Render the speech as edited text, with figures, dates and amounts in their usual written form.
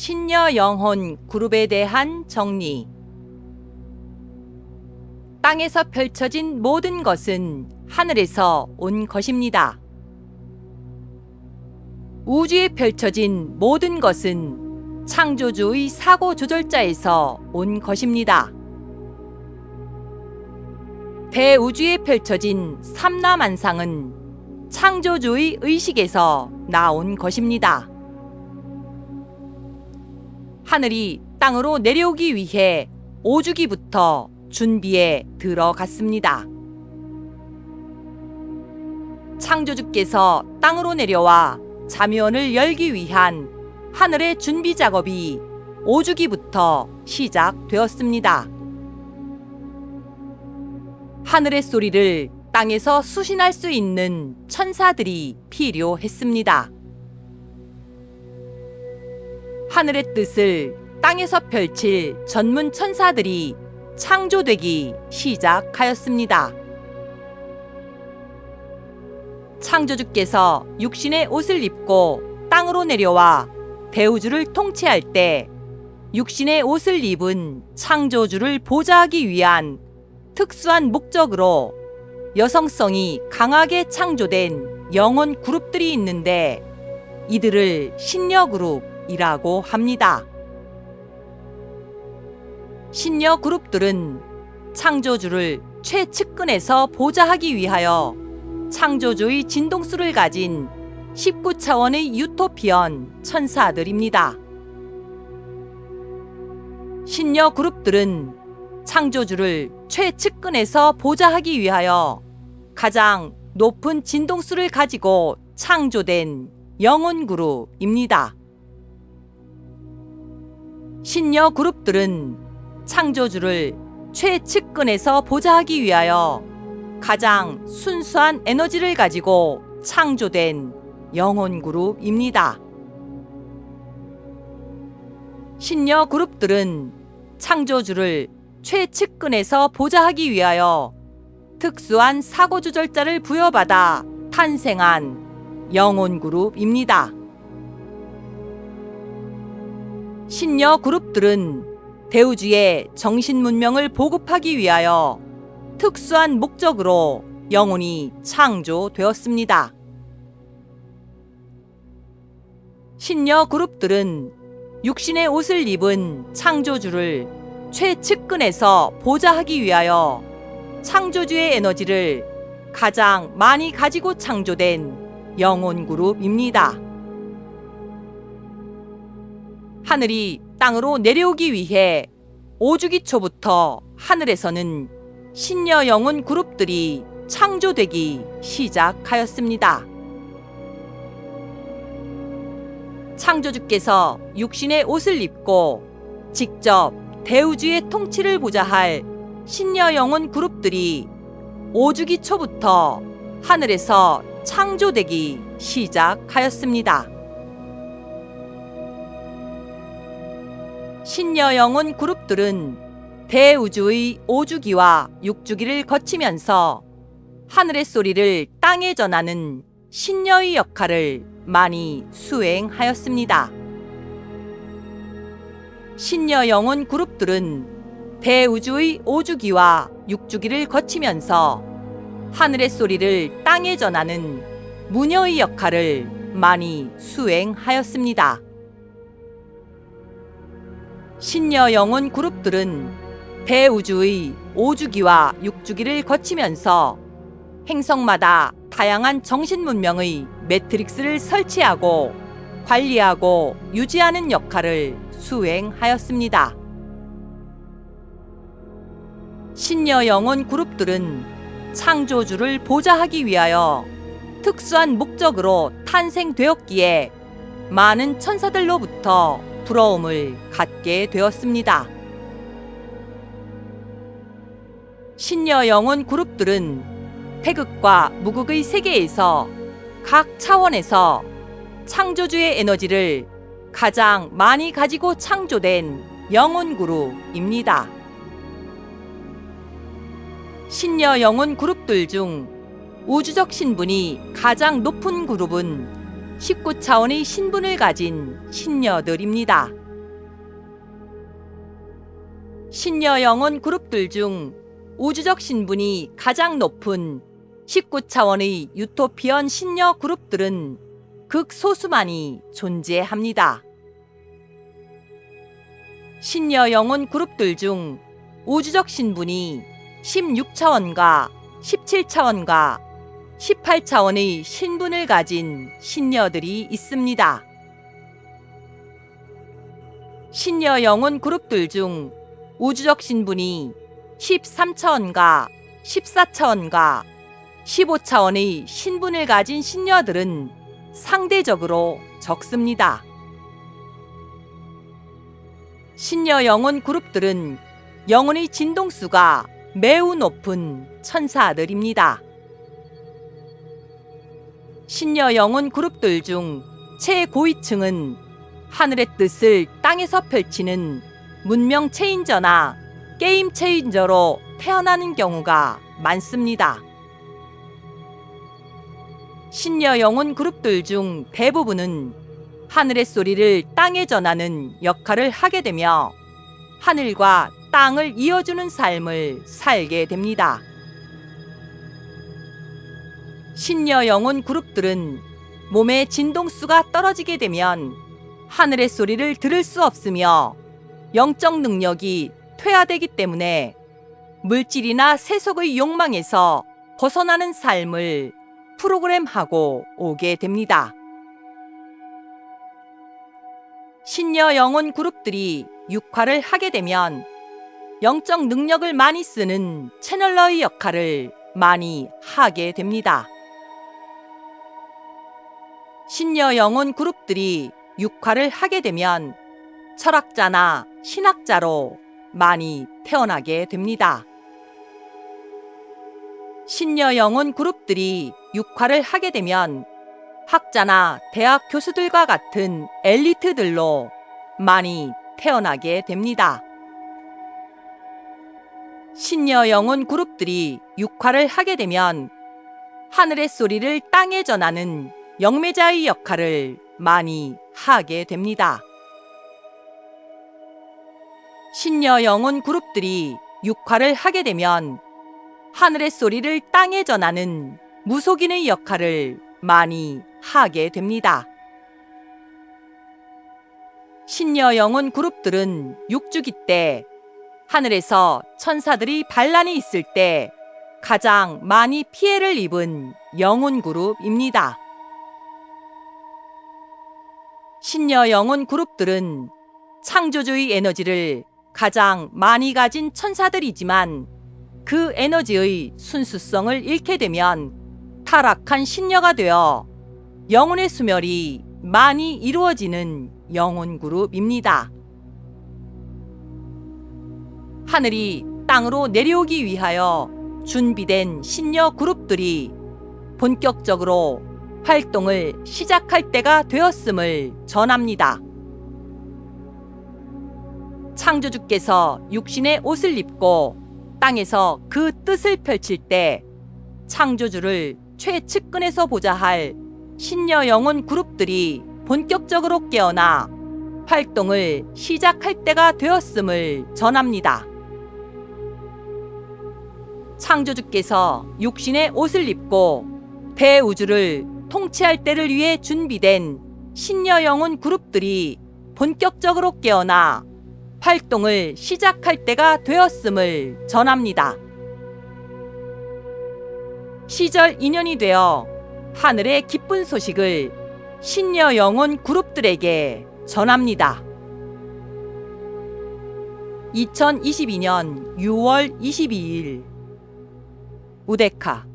신녀 영혼 그룹에 대한 정리. 땅에서 펼쳐진 모든 것은 하늘에서 온 것입니다. 우주에 펼쳐진 모든 것은 창조주의 사고 조절자에서 온 것입니다. 대우주에 펼쳐진 삼라만상은 창조주의 의식에서 나온 것입니다. 하늘이 땅으로 내려오기 위해 오주기부터 준비에 들어갔습니다. 창조주께서 땅으로 내려와 잠유원을 열기 위한 하늘의 준비 작업이 오주기부터 시작되었습니다. 하늘의 소리를 땅에서 수신할 수 있는 천사들이 필요했습니다. 하늘의 뜻을 땅에서 펼칠 전문 천사들이 창조되기 시작하였습니다. 창조주께서 육신의 옷을 입고 땅으로 내려와 대우주를 통치할 때 육신의 옷을 입은 창조주를 보좌하기 위한 특수한 목적으로 여성성이 강하게 창조된 영혼 그룹들이 있는데 이들을 신녀 그룹이라고 합니다. 신녀 그룹들은 창조주를 최측근에서 보좌하기 위하여 창조주의 진동수를 가진 19차원의 유토피언 천사들입니다. 신녀 그룹들은 창조주를 최측근에서 보좌하기 위하여 가장 높은 진동수를 가지고 창조된 영혼 그룹입니다. 신녀 그룹들은 창조주를 최측근에서 보좌하기 위하여 가장 순수한 에너지를 가지고 창조된 영혼 그룹입니다. 신녀 그룹들은 창조주를 최측근에서 보좌하기 위하여 특수한 사고 조절자를 부여받아 탄생한 영혼 그룹입니다. 신녀 그룹들은 대우주의 정신 문명을 보급하기 위하여 특수한 목적으로 영혼이 창조되었습니다. 신녀 그룹들은 육신의 옷을 입은 창조주를 최측근에서 보좌하기 위하여 창조주의 에너지를 가장 많이 가지고 창조된 영혼 그룹입니다. 하늘이 땅으로 내려오기 위해 오주기 초부터 하늘에서는 신녀 영혼 그룹들이 창조되기 시작하였습니다. 창조주께서 육신의 옷을 입고 직접 대우주의 통치를 보좌할 신녀 영혼 그룹들이 오주기 초부터 하늘에서 창조되기 시작하였습니다. 신녀 영혼 그룹들은 대우주의 오주기와 육주기를 거치면서 하늘의 소리를 땅에 전하는 신녀의 역할을 많이 수행하였습니다. 신녀 영혼 그룹들은 대우주의 오주기와 육주기를 거치면서 하늘의 소리를 땅에 전하는 무녀의 역할을 많이 수행하였습니다. 신녀 영혼 그룹들은 대우주의 오주기와 육주기를 거치면서 행성마다 다양한 정신 문명의 매트릭스를 설치하고 관리하고 유지하는 역할을 수행하였습니다. 신녀 영혼 그룹들은 창조주를 보좌하기 위하여 특수한 목적으로 탄생되었기에 많은 천사들로부터 부러움을 갖게 되었습니다. 신녀 영혼 그룹들은 태극과 무극의 세계에서 각 차원에서 창조주의 에너지를 가장 많이 가지고 창조된 영혼 그룹입니다. 신녀 영혼 그룹들 중 우주적 신분이 가장 높은 그룹은 19차원의 신분을 가진 신녀들입니다. 신녀 영혼 그룹들 중 우주적 신분이 가장 높은 19차원의 유토피언 신녀 그룹들은 극소수만이 존재합니다. 신녀 영혼 그룹들 중 우주적 신분이 16차원과 17차원과 18차원의 신분을 가진 신녀들이 있습니다. 신녀 영혼 그룹들 중 우주적 신분이 13차원과 14차원과 15차원의 신분을 가진 신녀들은 상대적으로 적습니다. 신녀 영혼 그룹들은 영혼의 진동수가 매우 높은 천사들입니다. 신녀 영혼 그룹들 중 최고위층은 하늘의 뜻을 땅에서 펼치는 문명 체인저나 게임 체인저로 태어나는 경우가 많습니다. 신녀 영혼 그룹들 중 대부분은 하늘의 소리를 땅에 전하는 역할을 하게 되며 하늘과 땅을 이어주는 삶을 살게 됩니다. 신녀 영혼 그룹들은 몸의 진동수가 떨어지게 되면 하늘의 소리를 들을 수 없으며 영적 능력이 퇴화되기 때문에 물질이나 세속의 욕망에서 벗어나는 삶을 프로그램하고 오게 됩니다. 신녀 영혼 그룹들이 육화를 하게 되면 영적 능력을 많이 쓰는 채널러의 역할을 많이 하게 됩니다. 신녀 영혼 그룹들이 육화를 하게 되면 철학자나 신학자로 많이 태어나게 됩니다. 신녀 영혼 그룹들이 육화를 하게 되면 학자나 대학 교수들과 같은 엘리트들로 많이 태어나게 됩니다. 신녀 영혼 그룹들이 육화를 하게 되면 하늘의 소리를 땅에 전하는 영매자의 역할을 많이 하게 됩니다. 신녀 영혼 그룹들이 육화를 하게 되면 하늘의 소리를 땅에 전하는 무속인의 역할을 많이 하게 됩니다. 신녀 영혼 그룹들은 육주기 때 하늘에서 천사들이 반란이 있을 때 가장 많이 피해를 입은 영혼 그룹입니다. 신녀 영혼 그룹들은 창조주의 에너지를 가장 많이 가진 천사들이지만 그 에너지의 순수성을 잃게 되면 타락한 신녀가 되어 영혼의 소멸이 많이 이루어지는 영혼 그룹입니다. 하늘이 땅으로 내려오기 위하여 준비된 신녀 그룹들이 본격적으로 활동을 시작할 때가 되었음을 전합니다. 창조주께서 육신의 옷을 입고 땅에서 그 뜻을 펼칠 때 창조주를 최측근에서 보자 할 신녀 영혼 그룹들이 본격적으로 깨어나 활동을 시작할 때가 되었음을 전합니다. 창조주께서 육신의 옷을 입고 대우주를 통치할 때를 위해 준비된 신녀 영혼 그룹들이 본격적으로 깨어나 활동을 시작할 때가 되었음을 전합니다. 시절 인연이 되어 하늘의 기쁜 소식을 신녀 영혼 그룹들에게 전합니다. 2022년 6월 22일 우데카